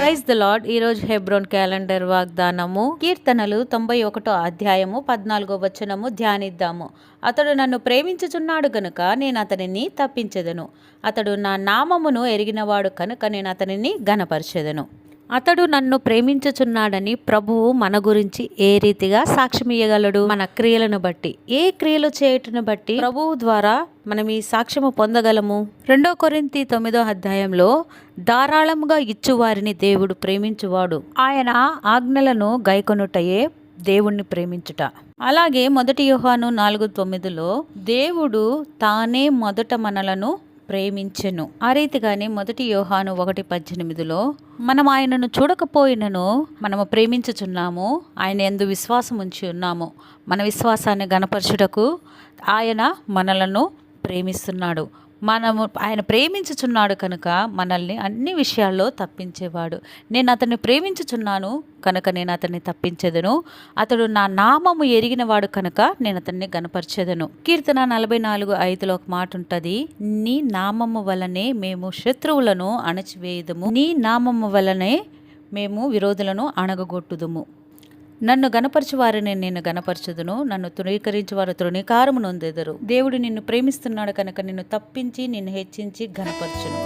Praise the lord. ఈరోజు Hebron calendar వాగ్దానము కీర్తనలు 91 అధ్యాయము 14 వచనము ధ్యానిద్దాము. అతడు నన్ను ప్రేమించుచున్నాడు గనుక నేను అతనిని తప్పించెదను. అతడు నా నామమును ఎరిగినవాడు కనుక నేను అతనిని ఘనపరచెదను. అతడు నన్ను ప్రేమించుచున్నాడని ప్రభువు మన గురించి ఏ రీతిగా సాక్ష్యమియ్యగలడు? మన క్రియలను బట్టి, ఏ క్రియలు చేయుటను బట్టి ప్రభువు ద్వారా మనం ఈ సాక్ష్యము పొందగలము. 2 కొరింథీ 9 అధ్యాయంలో ధారాళముగా ఇచ్చువారిని దేవుడు ప్రేమించువాడు, ఆయన ఆజ్ఞలను గైకొనుటయే దేవుణ్ణి ప్రేమించుట. అలాగే 1 యోహాను 4:9లో దేవుడు తానే మొదట మనలను ప్రేమించెను. ఆ రీతిగానే 1 యోహాను 1:18లో మనం ఆయనను చూడకపోయినను మనము ప్రేమించుచున్నాము, ఆయన యందు విశ్వాసం ఉంచి ఉన్నాము. మన విశ్వాసాన్ని గణపరచుటకు ఆయన మనలను ప్రేమిస్తున్నాడు. మనము ఆయన ప్రేమించుచున్నాడు కనుక మనల్ని అన్ని విషయాల్లో తప్పించేవాడు. నేను అతన్ని ప్రేమించుచున్నాను కనుక నేను అతన్ని తప్పించెదను. అతడు నా నామము ఎరిగినవాడు కనుక నేను అతన్ని గణపరచెదను. కీర్తన 44:5లో ఒక మాట ఉంటుంది, నీ నామము వలనే మేము శత్రువులను అణచివేయుదుము, నీ నామము వలనే మేము విరోధులను అణగగొట్టుదుము. నన్ను గణపరచు వారిని నేను గణపరచుదును, నన్ను తృణీకరించు వారు తృణీకారము నొందెదరు. దేవుడు నిన్ను ప్రేమిస్తున్నాడు కనుక నిన్ను తప్పించి నిన్ను హెచ్చించి గణపరచును.